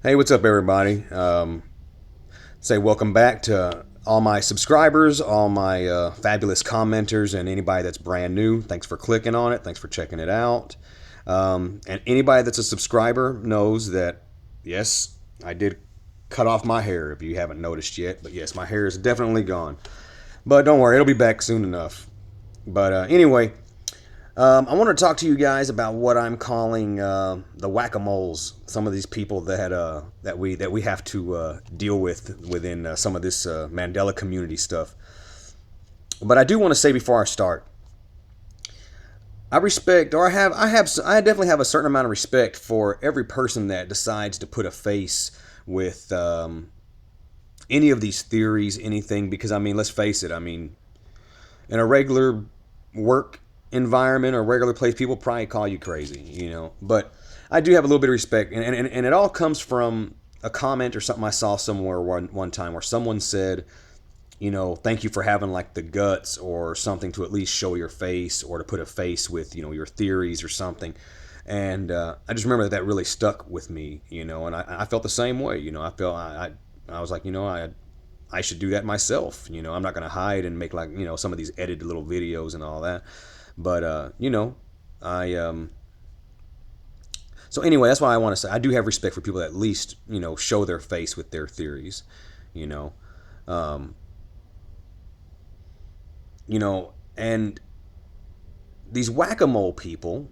Hey, what's up, everybody? Say welcome back to all my subscribers, all my fabulous commenters, and anybody that's brand new. Thanks for clicking on it. Thanks for checking it out. And anybody that's a subscriber knows that, yes, I did cut off my hair if you haven't noticed yet. But yes, my hair is definitely gone. But don't worry, it'll be back soon enough. But anyway, I want to talk to you guys about what I'm calling the whack-a-moles. Some of these people that we have to deal with within some of this Mandela community stuff. But I do want to say before I start, I respect, or I definitely have a certain amount of respect for every person that decides to put a face with any of these theories, anything. Because I mean, let's face it. I mean, in a regular work environment or regular place, people probably call you crazy, you know. But I do have a little bit of respect, and it all comes from a comment or something I saw somewhere one time where someone said, you know, thank you for having like the guts or something to at least show your face or to put a face with, you know, your theories or something. And I just remember that really stuck with me, you know, and I felt the same way, you know. I was like, you know, I should do that myself. You know, I'm not going to hide and make like, you know, some of these edited little videos and all that. But, you know, I, so anyway, that's why I want to say I do have respect for people that at least, you know, show their face with their theories, you know, um, and these whack-a-mole people,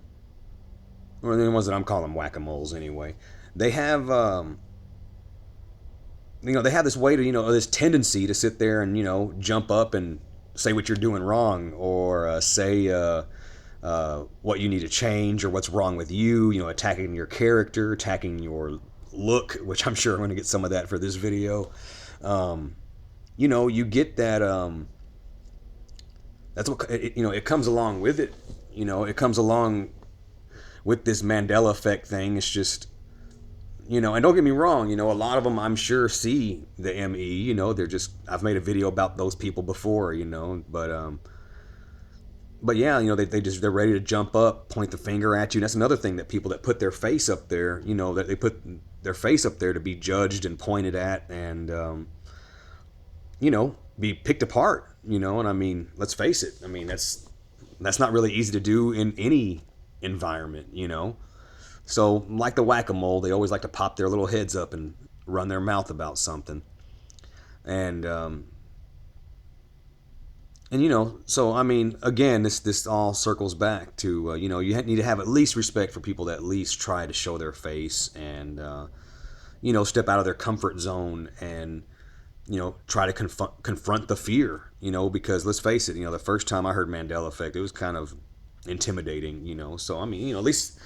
or the ones that I'm calling whack-a-moles anyway, they have, you know, they have this way to, you know, this tendency to sit there and, you know, jump up and say what you're doing wrong, or say what you need to change or what's wrong with you, you know, attacking your character, attacking your look, which I'm sure I'm going to get some of that for this video. You know, you get that, that's what, you know, it comes along with it. You know, it comes along with this Mandela effect thing. It's just, you know, and don't get me wrong, you know, a lot of them I'm sure see the ME, you know, they're just, I've made a video about those people before, you know, but yeah, you know, they're ready to jump up, point the finger at you. And that's another thing, that people that put their face up there, you know, that they put their face up there to be judged and pointed at, and you know, be picked apart, you know. And I mean, let's face it, I mean, that's not really easy to do in any environment, you know. So like the whack-a-mole, they always like to pop their little heads up and run their mouth about something. And you know, so I mean, again, this all circles back to you know, you need to have at least respect for people that at least try to show their face, and you know, step out of their comfort zone, and you know, try to confront the fear, you know. Because let's face it, you know, the first time I heard Mandela effect, it was kind of intimidating, you know. So I mean, you know, at least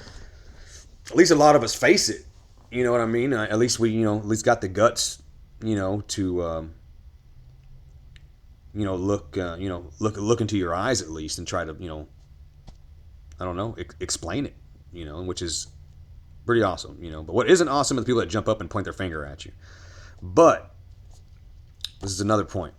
a lot of us face it, you know what I mean. At least we, you know, at least got the guts, you know, to you know, look into your eyes at least, and try to, you know, I don't know, explain it, you know, which is pretty awesome, you know. But what isn't awesome is the people that jump up and point their finger at you. But this is another point.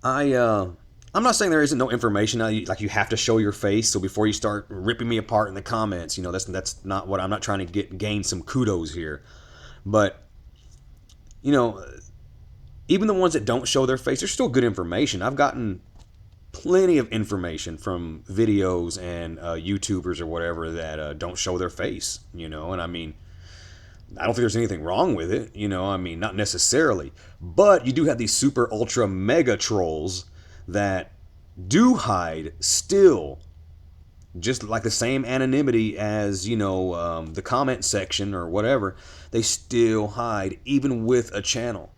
I'm not saying there isn't no information, like you have to show your face. So before you start ripping me apart in the comments, you know, that's not what I'm not trying to gain some kudos here. But you know, even the ones that don't show their face, they're still good information. I've gotten plenty of information from videos and YouTubers or whatever that don't show their face, you know. And I mean, I don't think there's anything wrong with it, you know. I mean, not necessarily. But you do have these super ultra mega trolls that do hide still, just like the same anonymity as, you know, the comment section or whatever. They still hide, even with a channel.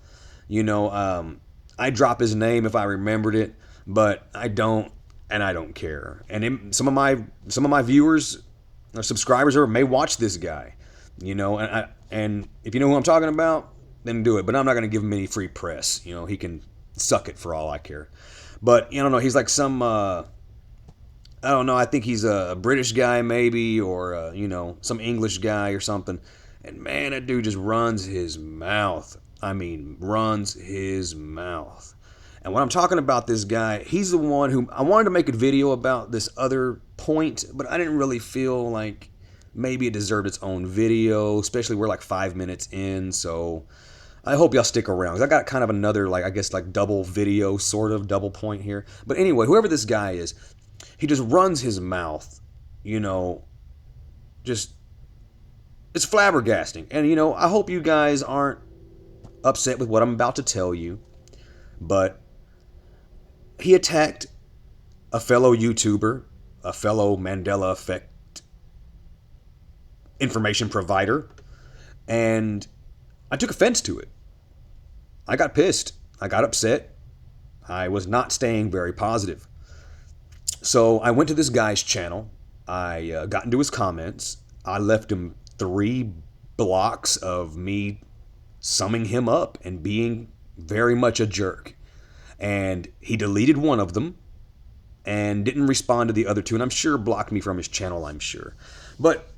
You know, I drop his name if I remembered it, but I don't, and I don't care. And some of my viewers or subscribers may watch this guy, you know, and if you know who I'm talking about, then do it. But I'm not going to give him any free press. You know, he can suck it for all I care. But you don't know, he's like some I don't know. I think he's a British guy maybe, or you know, some English guy or something. And man, that dude just runs his mouth. I mean, runs his mouth. And when I'm talking about this guy, he's the one who I wanted to make a video about this other point, but I didn't really feel like maybe it deserved its own video, especially we're like 5 minutes in, so I hope y'all stick around. 'Cause I got kind of another, like, I guess, like double video, sort of double point here. But anyway, whoever this guy is, he just runs his mouth, you know, just, it's flabbergasting. And, you know, I hope you guys aren't upset with what I'm about to tell you, but he attacked a fellow YouTuber, a fellow Mandela Effect information provider, and I took offense to it. I got pissed. I got upset. I was not staying very positive. So I went to this guy's channel. I got into his comments. I left him 3 blocks of me summing him up and being very much a jerk. And he deleted one of them and didn't respond to the other 2. And I'm sure blocked me from his channel, I'm sure. But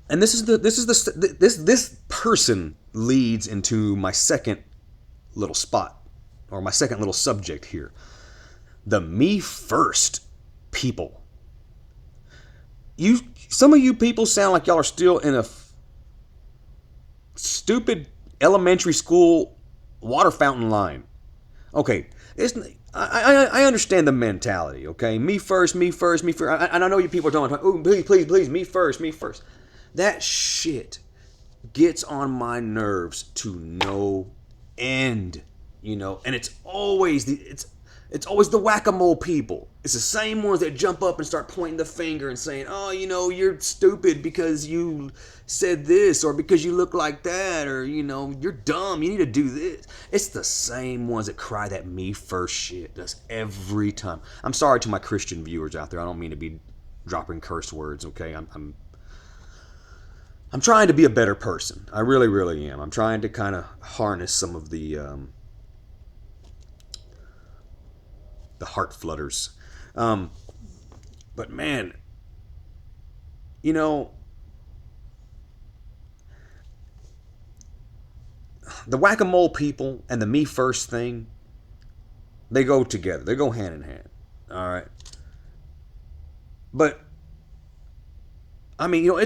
and this person leads into my second little spot, or my second little subject here. The me first people. Some of you people sound like y'all are still in a stupid elementary school water fountain line. Okay, I understand the mentality, okay? Me first, me first, me first. And I know you people are talking, oh, please, please, please, me first, me first. That shit gets on my nerves to no end, you know? And it's always the whack-a-mole people. It's the same ones that jump up and start pointing the finger and saying, oh, you know, you're stupid because you said this, or because you look like that, or, you know, you're dumb, you need to do this. It's the same ones that cry that me first shit. That's every time. I'm sorry to my Christian viewers out there. I don't mean to be dropping curse words, okay? I'm trying to be a better person. I really, really am. I'm trying to kind of harness some of the heart flutters. But man, you know, the whack-a-mole people and the me first thing, they go together. They go hand in hand. All right. But I mean, you know,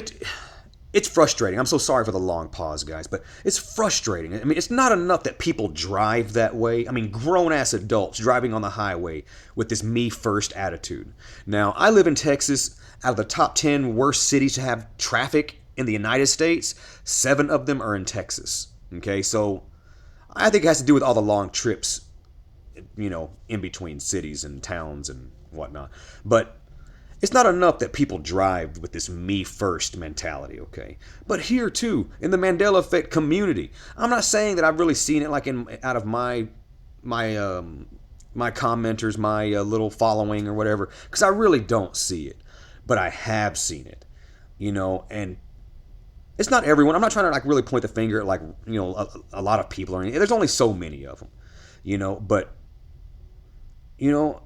it's frustrating. I'm so sorry for the long pause, guys, but it's frustrating. I mean, it's not enough that people drive that way. I mean, grown-ass adults driving on the highway with this me-first attitude. Now, I live in Texas. Out of the top 10 worst cities to have traffic in the United States, 7 of them are in Texas. Okay, so I think it has to do with all the long trips, you know, in between cities and towns and whatnot. But it's not enough that people drive with this me-first mentality, okay? But here, too, in the Mandela Effect community, I'm not saying that I've really seen it like out of my commenters, my little following or whatever, because I really don't see it. But I have seen it, you know, and it's not everyone. I'm not trying to like really point the finger at like, you know, a lot of people or anything. There's only so many of them, you know, but, you know,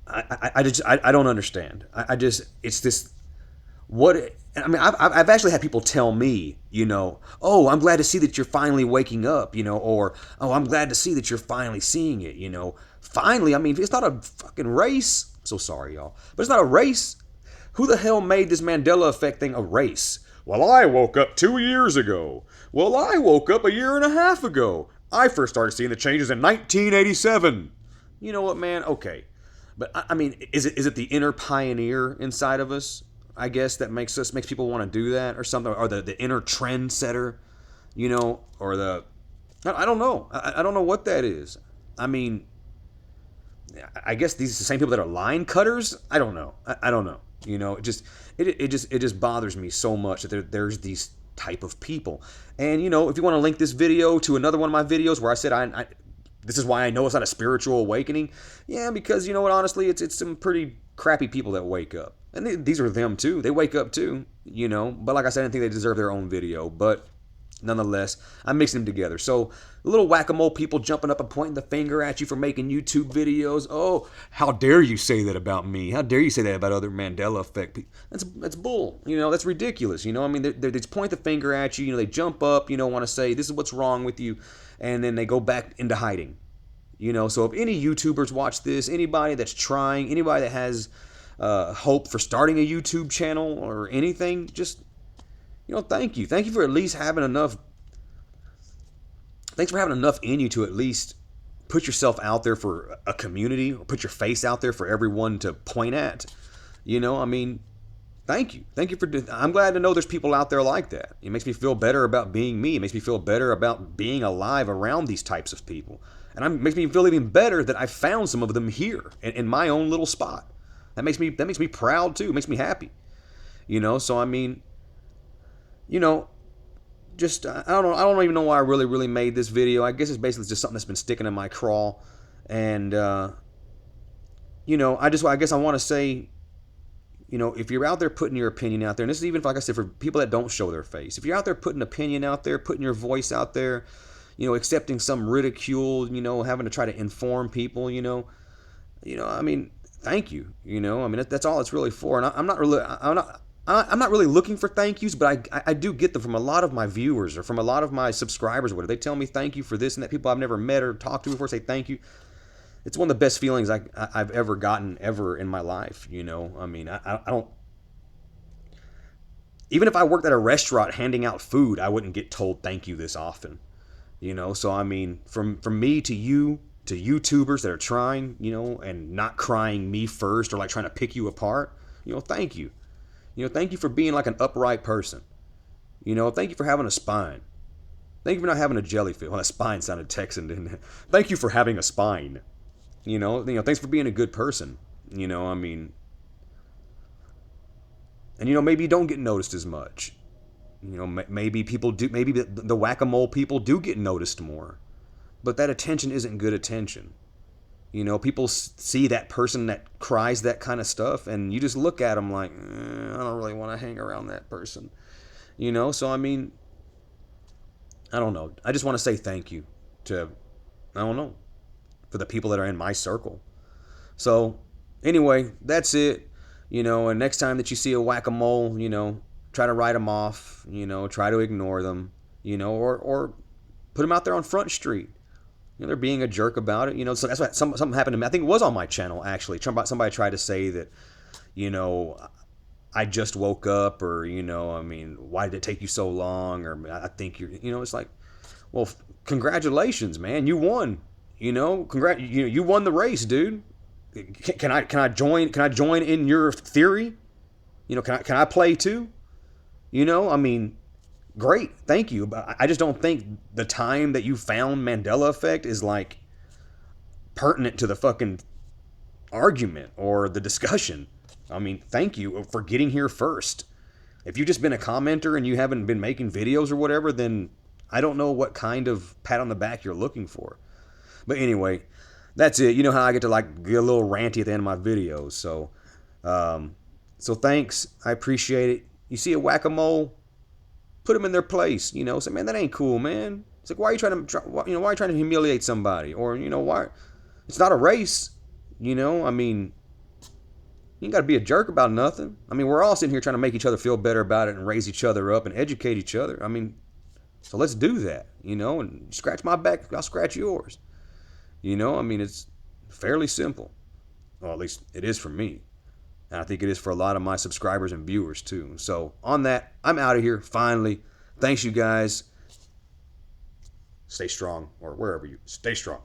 I don't understand. It's this, I mean, I've actually had people tell me, you know, oh, I'm glad to see that you're finally waking up, you know, or, oh, I'm glad to see that you're finally seeing it, you know. Finally, I mean, it's not a fucking race. I'm so sorry, y'all. But it's not a race. Who the hell made this Mandela Effect thing a race? Well, I woke up 2 years ago. Well, I woke up a year and a half ago. I first started seeing the changes in 1987. You know what, man? Okay. But I mean, is it the inner pioneer inside of us? I guess that makes people want to do that or something, or the inner trendsetter, you know, or I don't know. I don't know what that is. I mean, I guess these are the same people that are line cutters. I don't know. I don't know. You know, it just bothers me so much that there's these type of people. And you know, if you want to link this video to another one of my videos where I said this is why I know it's not a spiritual awakening. Yeah, because you know what, honestly, it's some pretty crappy people that wake up. And these are them too. They wake up too, you know. But like I said, I didn't think they deserve their own video. But nonetheless, I'm mixing them together. So little whack-a-mole people jumping up and pointing the finger at you for making YouTube videos. Oh, how dare you say that about me? How dare you say that about other Mandela Effect people? That's bull. You know, that's ridiculous. You know, I mean, they just point the finger at you. You know, they jump up, you know, want to say, this is what's wrong with you. And then they go back into hiding. You know, so if any YouTubers watch this, anybody that's trying, anybody that has hope for starting a YouTube channel or anything, just, thank you. Thank you for at least having enough. Thanks for having enough in you to at least put yourself out there for a community, or put your face out there for everyone to point at. I mean, thank you. Thank you for. I'm glad to know there's people out there like that. It makes me feel better about being me. It makes me feel better about being alive around these types of people. And it makes me feel even better that I found some of them here in my own little spot. That makes me proud too. It makes me happy. So I mean, just I don't know. I don't even know why I really made this video. I guess it's basically just something that's been sticking in my craw, and I guess I want to say, if you're out there putting your opinion out there, and this is even, like I said, for people that don't show their face, if you're out there putting opinion out there, putting your voice out there, accepting some ridicule, having to try to inform people, I mean, thank you. I mean, that's all it's really for. And I'm not really looking for thank yous, but I do get them from a lot of my viewers or from a lot of my subscribers. They tell me thank you for this and that. People I've never met or talked to before say thank you. It's one of the best feelings I've ever gotten ever in my life. I mean, I don't. Even if I worked at a restaurant handing out food, I wouldn't get told thank you this often. So I mean, from me to you, to YouTubers that are trying, and not crying me first or like trying to pick you apart, thank you. Thank you for being like an upright person. Thank you for having a spine. Thank you for not having a jellyfish. Well, that spine sounded Texan, didn't it? Thank you for having a spine. Thanks for being a good person. I mean, and maybe you don't get noticed as much. Maybe people do. Maybe the whack-a-mole people do get noticed more, but that attention isn't good attention. People see that person that cries that kind of stuff, and you just look at them like, I don't really want to hang around that person. So I mean, I don't know. I just want to say thank you to, I don't know, for the people that are in my circle. So anyway, that's it. And next time that you see a whack-a-mole, try to write them off, try to ignore them, or put them out there on Front Street. They're being a jerk about it. So that's what something happened to me. I think it was on my channel, actually. Somebody tried to say that, I just woke up, or, I mean, why did it take you so long? Or I think it's like, well, congratulations, man. You won. You won the race, dude. Can I join in your theory? Can I play too? I mean, great, thank you. But I just don't think the time that you found Mandela effect is like pertinent to the fucking argument or the discussion. I mean, thank you for getting here first. If you've just been a commenter and you haven't been making videos or whatever, then I don't know what kind of pat on the back you're looking for. But anyway, that's it. You know how I get to like get a little ranty at the end of my videos. So thanks. I appreciate it. You see a whack-a-mole, put them in their place. Say, man, that ain't cool, man. It's like, why are you trying to humiliate somebody? Or, why? It's not a race. I mean, you ain't got to be a jerk about nothing. I mean, we're all sitting here trying to make each other feel better about it and raise each other up and educate each other. I mean, so let's do that, and scratch my back, I'll scratch yours. I mean, it's fairly simple. Well, at least it is for me. And I think it is for a lot of my subscribers and viewers too. So on that, I'm out of here finally. Thanks, you guys. Stay strong, or wherever you stay strong.